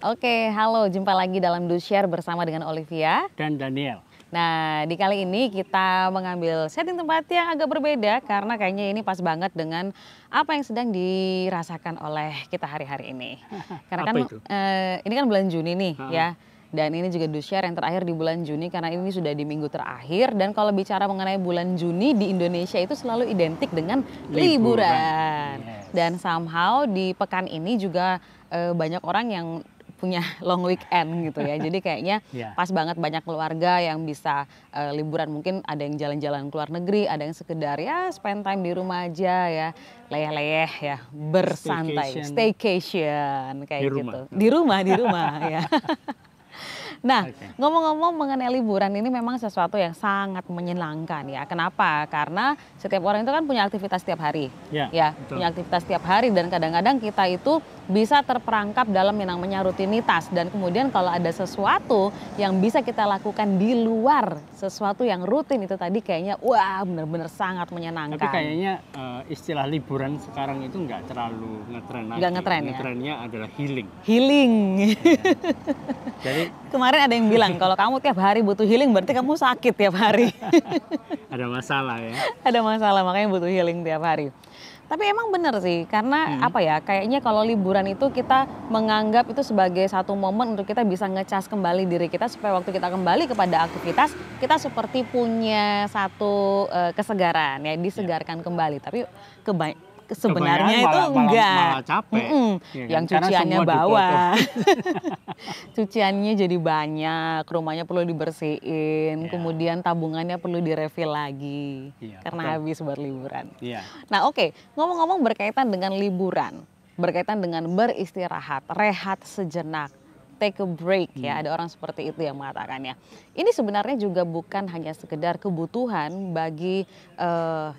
Oke, halo, jumpa lagi dalam Do Share bersama dengan Olivia. Dan Daniel. Nah, di kali ini kita mengambil setting tempat yang agak berbeda karena kayaknya ini pas banget dengan apa yang sedang dirasakan oleh kita hari-hari ini. Karena Apa kan itu? ini kan bulan Juni nih Ha-ha. ya. Dan ini juga Do Share yang terakhir di bulan Juni karena ini sudah di minggu terakhir. Dan kalau bicara mengenai bulan Juni di Indonesia itu selalu identik dengan liburan. Yes. Dan somehow di pekan ini juga banyak orang yang punya long weekend gitu ya. Jadi kayaknya Ya. pas banget banyak keluarga yang bisa liburan. Mungkin ada yang jalan-jalan ke luar negeri, ada yang sekedar ya spend time di rumah aja ya. Leyeh-leyeh ya, bersantai, staycation kayak Di gitu. rumah. Di rumah ya. Nah, Oke. ngomong-ngomong mengenai liburan ini memang sesuatu yang sangat menyenangkan ya. Kenapa? Karena setiap orang itu kan punya aktivitas setiap hari. Ya, betul. Punya aktivitas setiap hari dan kadang-kadang kita itu bisa terperangkap dalam yang namanya rutinitas. Dan kemudian kalau ada sesuatu yang bisa kita lakukan di luar sesuatu yang rutin itu tadi kayaknya wah benar-benar sangat menyenangkan. Tapi kayaknya istilah liburan sekarang itu nggak terlalu ngetren lagi. Nggak ngetren ya? Ngetrennya adalah healing. Healing. Jadi Kemarin ada yang bilang kalau kamu tiap hari butuh healing berarti kamu sakit tiap hari. ada masalah ya. Ada masalah makanya butuh healing tiap hari. Tapi emang bener sih karena apa ya kayaknya kalau liburan itu kita menganggap itu sebagai satu momen untuk kita bisa ngecas kembali diri kita supaya waktu kita kembali kepada aktivitas kita seperti punya satu kesegaran ya disegarkan kembali. Tapi sebenarnya itu enggak. Malah capek. Ya kan? Yang Karena cuciannya semua bawah. Cuciannya jadi banyak, rumahnya perlu dibersihin, Ya. kemudian tabungannya perlu direfill lagi Iya, karena betul. habis buat liburan. Iya. Nah oke, ngomong-ngomong berkaitan dengan liburan, berkaitan dengan beristirahat, rehat sejenak, take a break ya, ada orang seperti itu yang mengatakannya. Ini sebenarnya juga bukan hanya sekedar kebutuhan bagi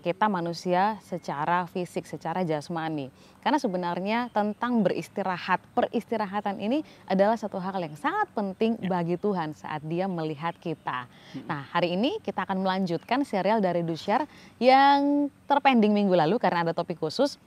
kita manusia secara fisik, secara jasmani. Karena sebenarnya tentang beristirahat, peristirahatan ini adalah satu hal yang sangat penting bagi Tuhan saat Dia melihat kita. Nah, hari ini kita akan melanjutkan serial dari Do Share yang terpending minggu lalu karena ada topik khusus.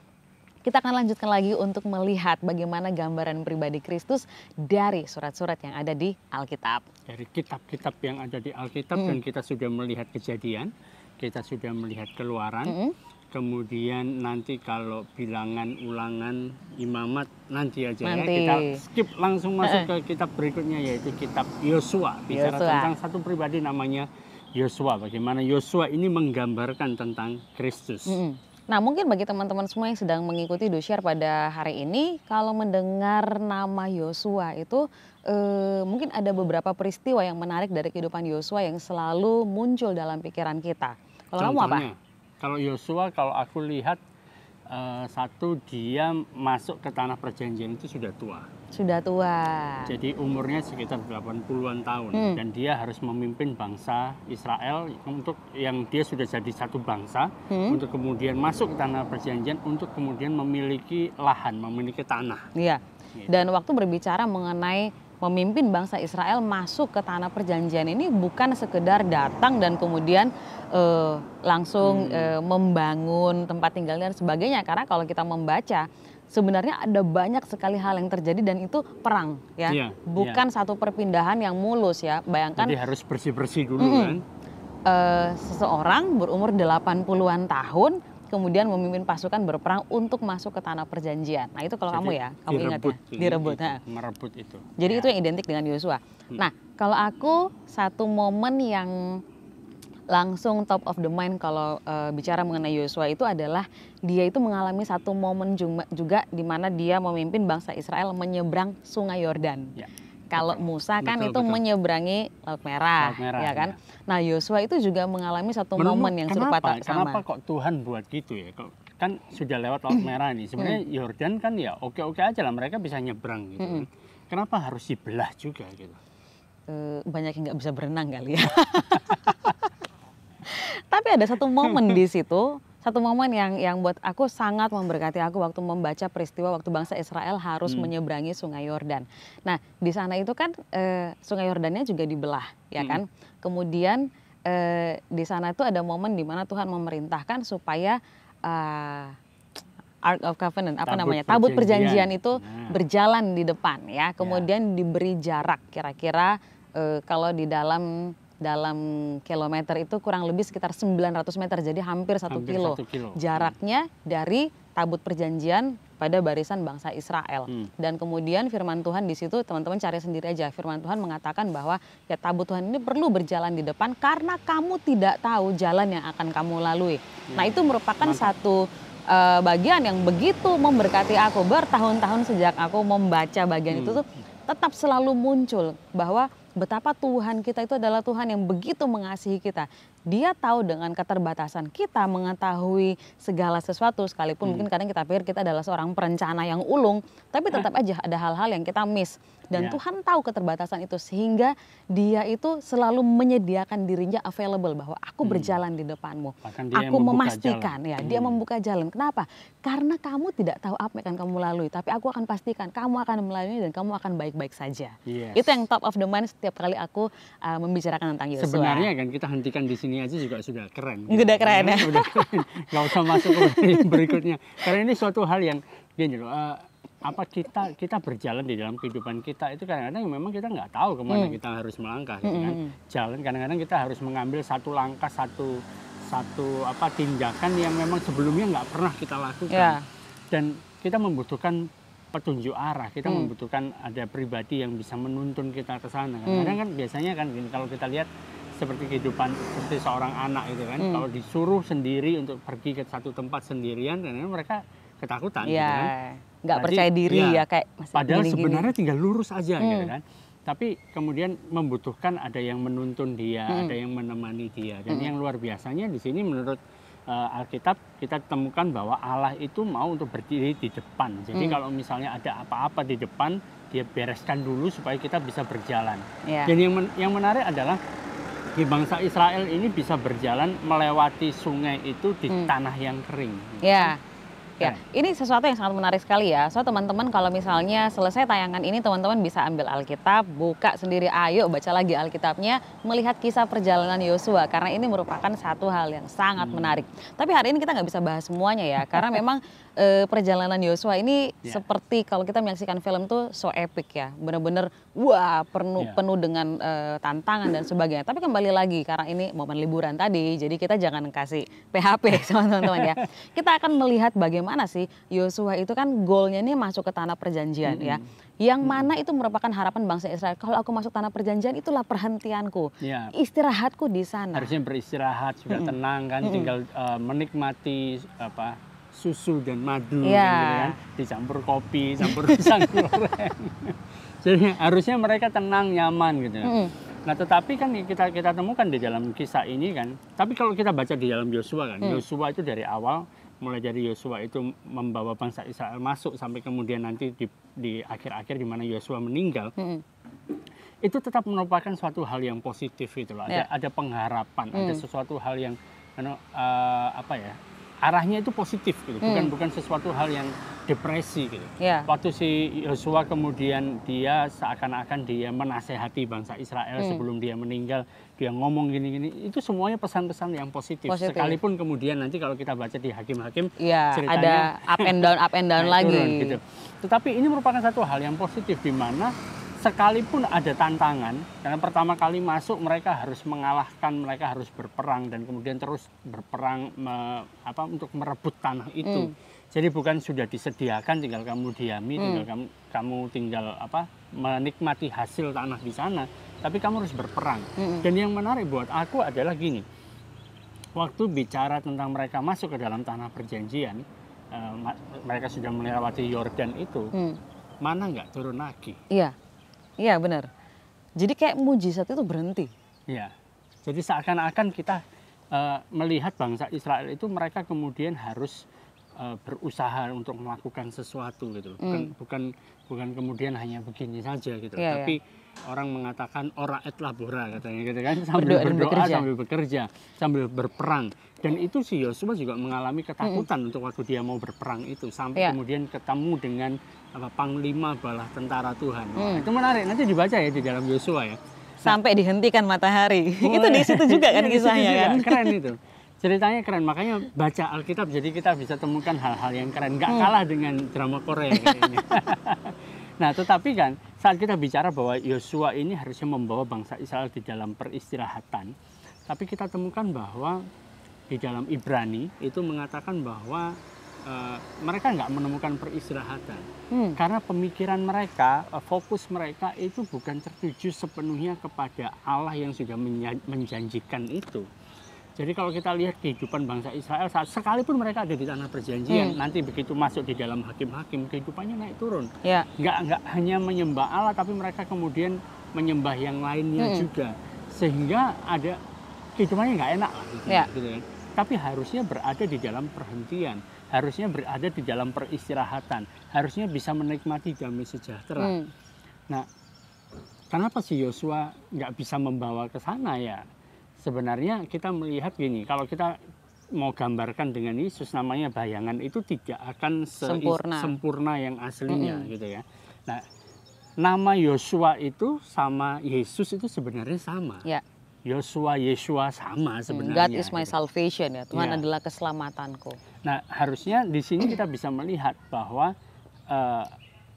Kita akan lanjutkan lagi untuk melihat bagaimana gambaran pribadi Kristus dari surat-surat yang ada di Alkitab. Dari kitab-kitab yang ada di Alkitab dan kita sudah melihat Kejadian, kita sudah melihat Keluaran. Kemudian nanti kalau bilangan, ulangan, imamat nanti aja ya kita skip langsung masuk ke kitab berikutnya yaitu kitab Yosua. Bicara tentang satu pribadi namanya Yosua. Bagaimana Yosua ini menggambarkan tentang Kristus. Nah mungkin bagi teman-teman semua yang sedang mengikuti Do Share pada hari ini, kalau mendengar nama Yosua itu mungkin ada beberapa peristiwa yang menarik dari kehidupan Yosua yang selalu muncul dalam pikiran kita. Kalau kamu apa? Kalau Yosua, kalau aku lihat satu dia masuk ke tanah perjanjian itu sudah tua. Sudah tua. Jadi umurnya sekitar 80-an tahun dan dia harus memimpin bangsa Israel untuk yang dia sudah jadi satu bangsa untuk kemudian masuk ke tanah perjanjian untuk kemudian memiliki lahan, memiliki tanah. Iya. Dan waktu berbicara mengenai memimpin bangsa Israel masuk ke tanah perjanjian ini bukan sekedar datang dan kemudian langsung membangun tempat tinggal dan sebagainya. Karena kalau kita membaca sebenarnya ada banyak sekali hal yang terjadi dan itu perang ya. Bukan satu perpindahan yang mulus ya. Bayangkan. Jadi harus bersih-bersih dulu kan. Seseorang berumur 80-an tahun kemudian memimpin pasukan berperang untuk masuk ke tanah perjanjian. Nah itu kalau Jadi, kamu ya, kamu ingat ya, direbut. Merebut itu. Jadi itu yang identik dengan Yosua. Nah kalau aku satu momen yang langsung top of the mind kalau bicara mengenai Yosua itu adalah dia itu mengalami satu momen juga di mana dia memimpin bangsa Israel menyeberang Sungai Yordan. Ya. Kalau Musa kan itu menyeberangi Laut Merah, ya kan. Ya. Nah Yosua itu juga mengalami satu momen yang serupa sama. Kenapa kok Tuhan buat gitu ya? Kan sudah lewat Laut Merah nih. Sebenarnya Yordan kan ya oke-oke aja lah, mereka bisa nyebrang gitu. Kenapa harus dibelah juga gitu? Banyak yang nggak bisa berenang kali ya. Tapi ada satu momen di situ. Satu momen yang buat aku sangat memberkati aku waktu membaca peristiwa waktu bangsa Israel harus menyeberangi Sungai Yordan. Nah di sana itu kan Sungai Yordannya juga dibelah, ya kan. Kemudian di sana itu ada momen di mana Tuhan memerintahkan supaya Ark of Covenant, apa Tabut namanya, tabut perjanjian perjanjian. itu Nah. berjalan di depan ya, kemudian diberi jarak kira-kira kalau di dalam kilometer itu kurang lebih sekitar 900 meter, jadi hampir 1 Hampir kilo 1 kilo. jaraknya dari tabut perjanjian pada barisan bangsa Israel. Dan kemudian firman Tuhan di situ, teman-teman cari sendiri aja, firman Tuhan mengatakan bahwa ya tabut Tuhan ini perlu berjalan di depan karena kamu tidak tahu jalan yang akan kamu lalui. Nah, itu merupakan satu bagian yang begitu memberkati aku. Bertahun-tahun sejak aku membaca bagian itu tuh tetap selalu muncul bahwa betapa Tuhan kita itu adalah Tuhan yang begitu mengasihi kita. Dia tahu dengan keterbatasan kita mengetahui segala sesuatu, sekalipun mungkin kadang kita pikir kita adalah seorang perencana yang ulung, tapi tetap aja ada hal-hal yang kita miss. Dan Tuhan tahu keterbatasan itu, sehingga dia itu selalu menyediakan dirinya available, bahwa aku berjalan di depanmu. Aku memastikan, ya dia membuka jalan. Kenapa? Karena kamu tidak tahu apa yang akan kamu lalui, tapi aku akan pastikan kamu akan melalui dan kamu akan baik-baik saja. Itu yang top of the mind setiap kali aku membicarakan tentang Yosua. Sebenarnya kan kita hentikan di sini aja juga sudah keren. Udah keren ya. Udah keren. Gak usah masuk ke berikutnya. Karena ini suatu hal yang gini loh. Apa kita berjalan di dalam kehidupan kita itu kadang-kadang memang kita nggak tahu kemana kita harus melangkah gitu kan. Jalan kadang-kadang kita harus mengambil satu langkah, satu tindakan yang memang sebelumnya nggak pernah kita lakukan. Dan kita membutuhkan petunjuk arah, kita membutuhkan ada pribadi yang bisa menuntun kita ke sana. Kadang-kadang kan biasanya kan gini, kalau kita lihat seperti kehidupan seperti seorang anak itu kan, kalau disuruh sendiri untuk pergi ke satu tempat sendirian, kadang-kadang mereka ketakutan gitu kan. Nggak percaya diri ya kayak masih padahal gini-gini. Sebenarnya tinggal lurus aja gitu kan. Tapi kemudian membutuhkan ada yang menuntun dia, ada yang menemani dia. Dan yang luar biasanya di sini menurut Alkitab kita temukan bahwa Allah itu mau untuk berdiri di depan. Jadi kalau misalnya ada apa-apa di depan, dia bereskan dulu supaya kita bisa berjalan. Dan yang menarik adalah di bangsa Israel ini bisa berjalan melewati sungai itu di tanah yang kering. Ya, ini sesuatu yang sangat menarik sekali ya. So teman-teman kalau misalnya selesai tayangan ini teman-teman bisa ambil Alkitab, buka sendiri, ayo baca lagi Alkitabnya, melihat kisah perjalanan Yosua. Karena ini merupakan satu hal yang sangat menarik. Tapi hari ini kita nggak bisa bahas semuanya ya, karena memang perjalanan Yosua ini seperti kalau kita menyaksikan film tuh so epic ya. Benar-benar wah penuh dengan tantangan dan sebagainya. Tapi kembali lagi karena ini momen liburan tadi, jadi kita jangan kasih PHP sama teman-teman ya. Kita akan melihat bagaimana sih Yosua itu kan goalnya ini masuk ke tanah perjanjian ya. Yang mana itu merupakan harapan bangsa Israel. Kalau aku masuk tanah perjanjian itulah perhentianku. Istirahatku di sana. Harusnya beristirahat, sudah tenang kan, tinggal menikmati susu dan madu gitu kan, dicampur kopi, campur pisang goreng. Jadi harusnya mereka tenang, nyaman gitu. Nah, tetapi kan kita temukan di dalam kisah ini kan. Tapi kalau kita baca di dalam Yosua kan, Yosua itu dari awal, mulai dari Yosua itu membawa bangsa Israel masuk sampai kemudian nanti di akhir-akhir di mana Yosua meninggal, itu tetap merupakan suatu hal yang positif gitu loh. Ada pengharapan, ada sesuatu hal yang arahnya itu positif gitu, bukan sesuatu hal yang depresi gitu. Waktu si Yosua kemudian dia seakan-akan dia menasehati bangsa Israel sebelum dia meninggal, dia ngomong gini-gini, itu semuanya pesan-pesan yang positif. Sekalipun kemudian nanti kalau kita baca di Hakim-Hakim ceritanya ada up and down lagi. Turun, gitu. Tetapi ini merupakan satu hal yang positif di mana sekalipun ada tantangan, karena pertama kali masuk mereka harus mengalahkan, mereka harus berperang dan kemudian terus berperang untuk merebut tanah itu. Jadi bukan sudah disediakan, tinggal kamu diami, tinggal kamu tinggal menikmati hasil tanah di sana, tapi kamu harus berperang. Dan yang menarik buat aku adalah gini, waktu bicara tentang mereka masuk ke dalam tanah perjanjian, mereka sudah melewati Yordan itu, mana nggak turun lagi? Iya benar. Jadi kayak mujizat itu berhenti. Iya. Jadi seakan-akan kita melihat bangsa Israel itu mereka kemudian harus berusaha untuk melakukan sesuatu gitu. Bukan kemudian hanya begini saja gitu. Tapi orang mengatakan ora et labora katanya gitu kan, sambil berdoa sambil bekerja, sambil berperang. Dan itu si Yosua juga mengalami ketakutan untuk waktu dia mau berperang itu, sampai kemudian ketemu dengan panglima bala tentara Tuhan. Itu menarik, nanti dibaca ya di dalam Yosua ya. Sampai dihentikan matahari. Itu di situ juga kan kisahnya kan. Keren itu. Ceritanya keren, makanya baca Alkitab jadi kita bisa temukan hal-hal yang keren. Nggak kalah dengan drama Korea kayaknya. Nah, tetapi kan saat kita bicara bahwa Yosua ini harusnya membawa bangsa Israel di dalam peristirahatan, tapi kita temukan bahwa di dalam Ibrani itu mengatakan bahwa mereka nggak menemukan peristirahatan. Karena pemikiran mereka, fokus mereka itu bukan tertuju sepenuhnya kepada Allah yang sudah menjanjikan itu. Jadi kalau kita lihat kehidupan bangsa Israel, sekalipun mereka ada di tanah perjanjian, nanti begitu masuk di dalam hakim-hakim, kehidupannya naik turun. Nggak hanya menyembah Allah, tapi mereka kemudian menyembah yang lainnya juga. Sehingga ada kehidupannya nggak enak lah. Gitu kan. Tapi harusnya berada di dalam perhentian, harusnya berada di dalam peristirahatan, harusnya bisa menikmati damai sejahtera. Nah, kenapa sih Yosua nggak bisa membawa ke sana ya? Sebenarnya kita melihat gini, kalau kita mau gambarkan dengan Yesus, namanya bayangan itu tidak akan sempurna yang aslinya gitu ya. Nah, nama Yosua itu sama Yesus itu sebenarnya sama. Yosua, Yeshua sama sebenarnya. God is my salvation ya, Tuhan adalah keselamatanku. Nah, harusnya di sini kita bisa melihat bahwa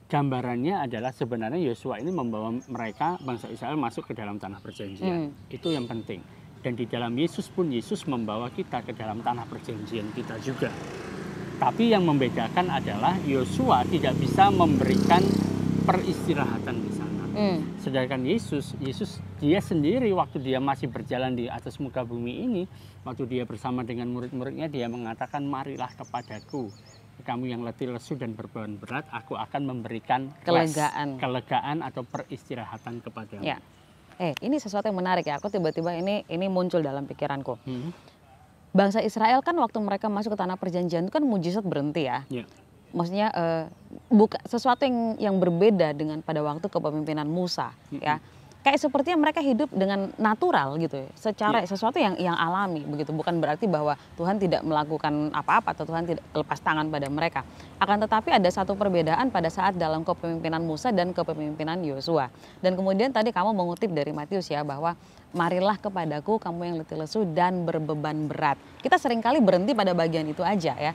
gambarannya adalah sebenarnya Yosua ini membawa mereka, bangsa Israel, masuk ke dalam tanah perjanjian. Itu yang penting. Dan di dalam Yesus pun, Yesus membawa kita ke dalam tanah perjanjian kita juga. Tapi yang membedakan adalah Yosua tidak bisa memberikan peristirahatan di sana. Sedangkan Yesus dia sendiri waktu dia masih berjalan di atas muka bumi ini, waktu dia bersama dengan murid-muridnya, dia mengatakan, marilah kepadaku, kamu yang letih lesu dan berbeban berat, aku akan memberikan kelegaan atau peristirahatan kepadamu. Ini sesuatu yang menarik ya. Aku tiba-tiba ini muncul dalam pikiranku. Bangsa Israel kan waktu mereka masuk ke tanah perjanjian itu kan mujizat berhenti ya. Maksudnya sesuatu yang berbeda dengan pada waktu kepemimpinan Musa ya. Kayak sepertinya mereka hidup dengan natural gitu ya, secara sesuatu yang alami begitu. Bukan berarti bahwa Tuhan tidak melakukan apa-apa atau Tuhan tidak lepas tangan pada mereka. Akan tetapi ada satu perbedaan pada saat dalam kepemimpinan Musa dan kepemimpinan Yosua. Dan kemudian tadi kamu mengutip dari Matius ya, bahwa marilah kepadaku kamu yang letih lesu dan berbeban berat. Kita seringkali berhenti pada bagian itu aja ya.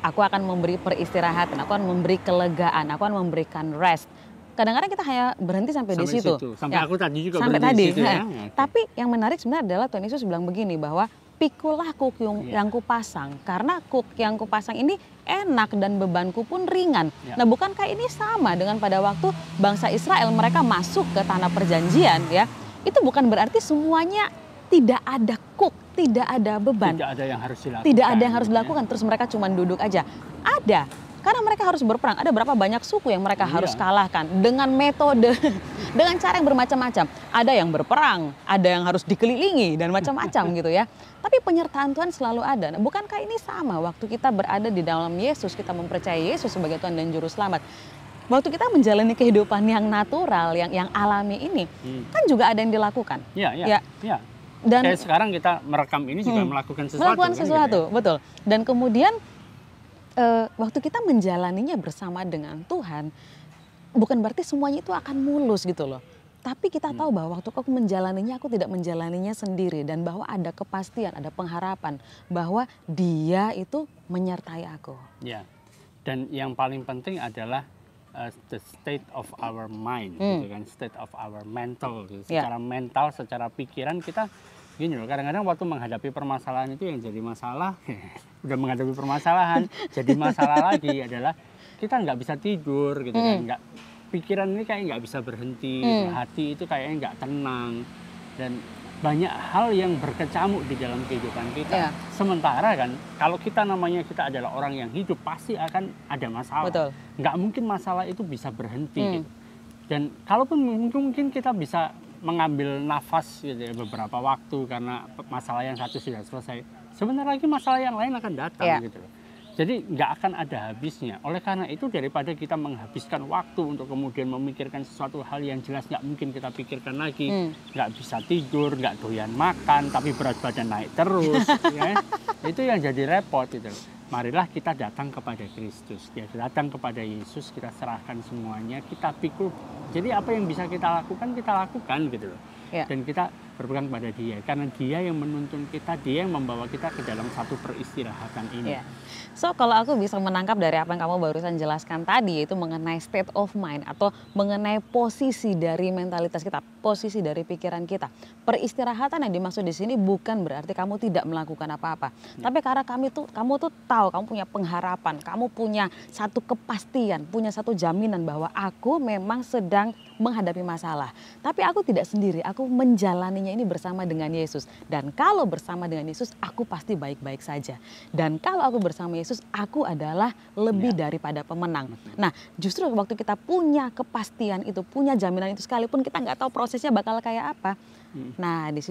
Aku akan memberi peristirahatan, aku akan memberi kelegaan, aku akan memberikan rest. Kadang-kadang kita hanya berhenti sampai di situ. Sampai aku tadi juga sampai berhenti tadi. di situ ya. Tapi yang menarik sebenarnya adalah Tuhan Yesus bilang begini, bahwa pikulah kuk yang kupasang, karena kuk yang kupasang ini enak dan bebanku pun ringan. Nah, bukankah ini sama dengan pada waktu bangsa Israel mereka masuk ke tanah perjanjian ya? Itu bukan berarti semuanya tidak ada kuk, tidak ada beban. Tidak ada yang harus dilakukan. Tidak ada yang harus dilakukan, terus mereka cuma duduk aja. Ada. Karena mereka harus berperang, ada berapa banyak suku yang mereka harus kalahkan dengan metode, dengan cara yang bermacam-macam. Ada yang berperang, ada yang harus dikelilingi dan macam-macam gitu ya. Tapi penyertaan Tuhan selalu ada. Nah, bukankah ini sama waktu kita berada di dalam Yesus, kita mempercayai Yesus sebagai Tuhan dan Juru Selamat. Waktu kita menjalani kehidupan yang natural, yang alami ini, kan juga ada yang dilakukan. Iya. Dan kayak sekarang kita merekam ini juga melakukan sesuatu. Melakukan sesuatu, gitu ya? Betul. Dan kemudian waktu kita menjalaninya bersama dengan Tuhan, bukan berarti semuanya itu akan mulus gitu loh. Tapi kita tahu bahwa waktu aku menjalaninya, aku tidak menjalaninya sendiri. Dan bahwa ada kepastian, ada pengharapan bahwa Dia itu menyertai aku. Ya, dan yang paling penting adalah the state of our mind, gitu kan, state of our mental. Gitu. Secara mental, secara pikiran kita gini loh, kadang-kadang waktu menghadapi permasalahan itu yang jadi masalah, udah menghadapi permasalahan, jadi masalah lagi adalah kita nggak bisa tidur gitu kan, pikiran ini kayak nggak bisa berhenti, hati itu kayaknya nggak tenang, dan banyak hal yang berkecamuk di dalam kehidupan kita. Sementara kan, kalau kita namanya kita adalah orang yang hidup, pasti akan ada masalah. Nggak mungkin masalah itu bisa berhenti gitu. Dan kalaupun mungkin kita bisa mengambil nafas gitu ya, beberapa waktu karena masalah yang satu sudah selesai, sebentar lagi masalah yang lain akan datang gitu loh. Jadi nggak akan ada habisnya. Oleh karena itu, daripada kita menghabiskan waktu untuk kemudian memikirkan sesuatu hal yang jelas nggak mungkin kita pikirkan lagi, nggak bisa tidur, nggak doyan makan, tapi berat badan naik terus, ya, itu yang jadi repot gitu. Marilah kita datang kepada Kristus, ya, datang kepada Yesus, kita serahkan semuanya, kita pikul. Jadi apa yang bisa kita lakukan gitu loh. Dan kita berpegang pada Dia. Karena Dia yang menuntun kita, Dia yang membawa kita ke dalam satu peristirahatan ini. Iya. So kalau aku bisa menangkap dari apa yang kamu barusan jelaskan tadi, yaitu mengenai state of mind atau mengenai posisi dari mentalitas kita, posisi dari pikiran kita. Peristirahatan yang dimaksud di sini bukan berarti kamu tidak melakukan apa-apa, tapi karena kamu tuh tahu, kamu punya pengharapan, kamu punya satu kepastian, punya satu jaminan bahwa aku memang sedang menghadapi masalah. Tapi aku tidak sendiri, aku menjalaninya ini bersama dengan Yesus. Dan kalau bersama dengan Yesus, aku pasti baik-baik saja. Dan kalau aku bersama Yesus, aku adalah lebih daripada pemenang. Nah, justru waktu kita punya kepastian itu, punya jaminan itu, sekalipun kita nggak tahu prosesnya bakal kayak apa. Nah, di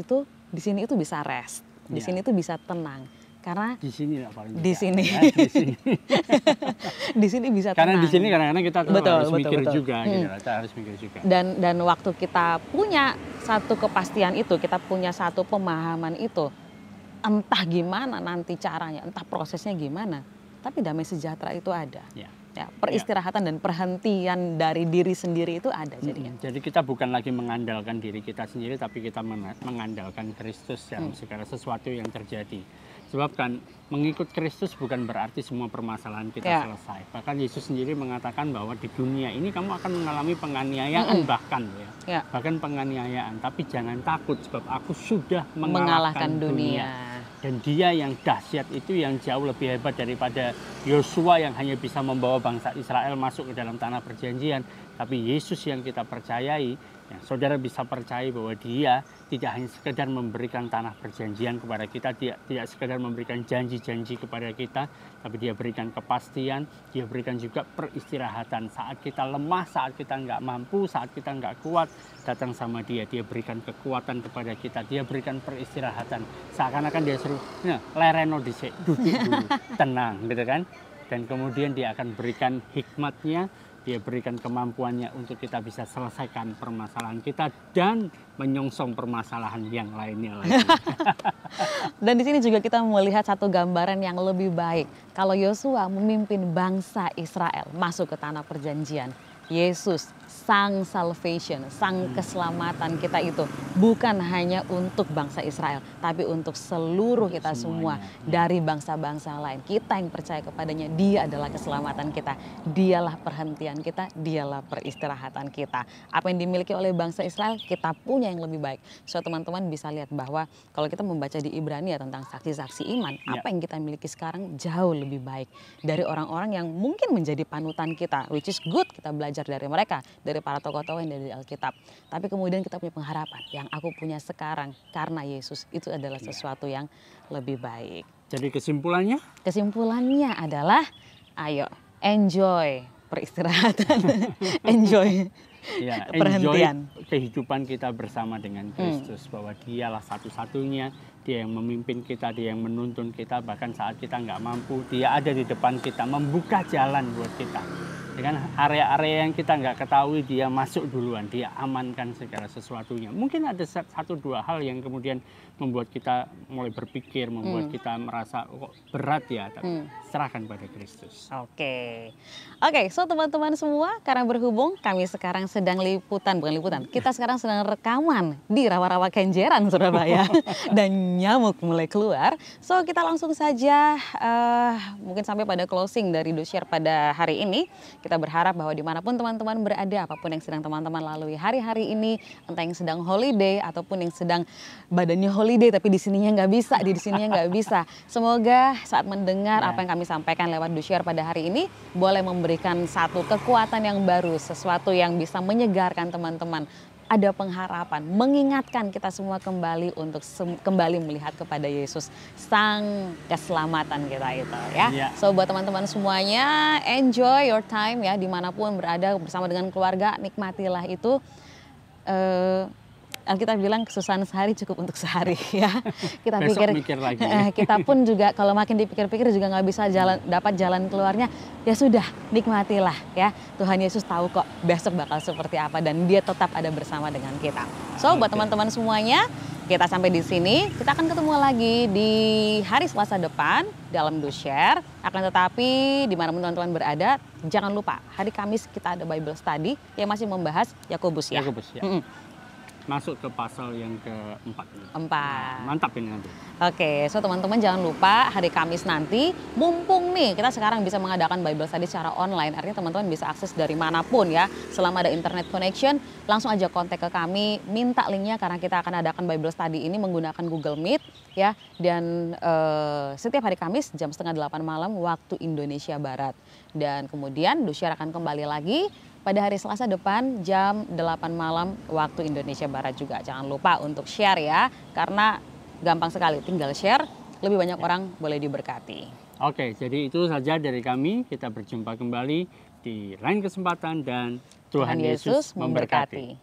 sini itu bisa rest, di sini itu bisa tenang. Karena di sini lah paling di sini, ya, di sini. di sini bisa tenang. Karena di sini kadang-kadang kita harus mikir betul. juga, gitu, kita harus mikir juga. Dan waktu kita punya satu kepastian itu, kita punya satu pemahaman itu, entah gimana nanti caranya, entah prosesnya gimana, tapi damai sejahtera itu ada. Ya, peristirahatan dan perhentian dari diri sendiri itu ada jadinya. Jadi kita bukan lagi mengandalkan diri kita sendiri, tapi kita mengandalkan Kristus dalam segala sesuatu yang terjadi. Sebab kan mengikut Kristus bukan berarti semua permasalahan kita selesai. Bahkan Yesus sendiri mengatakan bahwa di dunia ini kamu akan mengalami penganiayaan bahkan bahkan penganiayaan. Tapi jangan takut sebab aku sudah mengalahkan dunia. Dan Dia yang dahsyat itu yang jauh lebih hebat daripada Yosua yang hanya bisa membawa bangsa Israel masuk ke dalam tanah perjanjian. Tapi Yesus yang kita percayai, ya, saudara bisa percaya bahwa Dia tidak hanya sekedar memberikan tanah perjanjian kepada kita, tidak sekedar memberikan janji-janji kepada kita, tapi Dia berikan kepastian, Dia berikan juga peristirahatan. Saat kita lemah, saat kita nggak mampu, saat kita nggak kuat, datang sama Dia. Dia berikan kekuatan kepada kita, Dia berikan peristirahatan. Seakan-akan Dia suruh, lereno dhisik, duduk dulu, tenang, gitu kan? Dan kemudian Dia akan berikan hikmatnya, Dia berikan kemampuannya untuk kita bisa selesaikan permasalahan kita dan menyongsong permasalahan yang lainnya lagi. Dan di sini juga kita melihat satu gambaran yang lebih baik. Kalau Yosua memimpin bangsa Israel masuk ke tanah perjanjian, Yesus, sang salvation, sang keselamatan kita itu bukan hanya untuk bangsa Israel, tapi untuk seluruh kita semua dari bangsa-bangsa lain. Kita yang percaya kepadanya, Dia adalah keselamatan kita, Dialah perhentian kita, Dialah peristirahatan kita. Apa yang dimiliki oleh bangsa Israel, kita punya yang lebih baik. So teman-teman bisa lihat bahwa kalau kita membaca di Ibrani tentang saksi-saksi iman, apa yang kita miliki sekarang jauh lebih baik dari orang-orang yang mungkin menjadi panutan kita, which is good, kita belajar dari mereka, dari para tokoh-tokoh yang dari Alkitab. Tapi kemudian kita punya pengharapan yang aku punya sekarang karena Yesus itu adalah sesuatu yang lebih baik. Jadi kesimpulannya? Kesimpulannya adalah ayo enjoy peristirahatan, enjoy perhentian. Enjoy kehidupan kita bersama dengan Kristus, bahwa Dialah satu-satunya, Dia yang memimpin kita, Dia yang menuntun kita, bahkan saat kita nggak mampu, Dia ada di depan kita, membuka jalan buat kita. Dengan area-area yang kita nggak ketahui, Dia masuk duluan, Dia amankan segala sesuatunya. Mungkin ada satu dua hal yang kemudian membuat kita mulai berpikir, membuat kita merasa kok berat ya, tapi serahkan pada Kristus. Oke, so teman-teman semua, karena berhubung kami sekarang sedang kita sekarang sedang rekaman di rawa-rawa Kenjeran, Surabaya, dan nyamuk mulai keluar. So kita langsung saja mungkin sampai pada closing dari DoShare pada hari ini. Kita berharap bahwa dimanapun teman-teman berada, apapun yang sedang teman-teman lalui hari-hari ini, entah yang sedang holiday ataupun yang sedang badannya holiday tapi di sininya nggak bisa, semoga saat mendengar apa yang kami sampaikan lewat DoShare pada hari ini boleh memberikan satu kekuatan yang baru, sesuatu yang bisa menyegarkan teman-teman. Ada pengharapan, mengingatkan kita semua kembali untuk kembali melihat kepada Yesus, sang keselamatan kita itu ya. So buat teman-teman semuanya, enjoy your time ya, dimanapun berada bersama dengan keluarga, nikmatilah itu. Kita bilang kesusahan sehari cukup untuk sehari ya. Kita mikir lagi. Kita pun juga kalau makin dipikir-pikir juga nggak bisa dapat jalan keluarnya. Ya sudah, nikmatilah ya. Tuhan Yesus tahu kok besok bakal seperti apa dan Dia tetap ada bersama dengan kita. So buat teman-teman semuanya, kita sampai di sini. Kita akan ketemu lagi di hari Selasa depan dalam DoShare. Akan tetapi dimanapun teman-teman berada, jangan lupa hari Kamis kita ada Bible Study yang masih membahas Yakobus ya. masuk ke pasal yang keempat ini. 4. Mantap ini nanti. Oke, so teman-teman jangan lupa hari Kamis nanti, mumpung nih kita sekarang bisa mengadakan Bible Study secara online, artinya teman-teman bisa akses dari manapun ya, selama ada internet connection, langsung aja kontak ke kami, minta linknya karena kita akan adakan Bible Study ini menggunakan Google Meet ya, dan setiap hari Kamis jam setengah 8 malam waktu Indonesia Barat. Dan kemudian Dushare akan kembali lagi pada hari Selasa depan jam 8 malam waktu Indonesia Barat juga. Jangan lupa untuk share ya, karena gampang sekali, tinggal share, lebih banyak orang boleh diberkati. Oke, jadi itu saja dari kami. Kita berjumpa kembali di lain kesempatan dan Tuhan Yesus memberkati.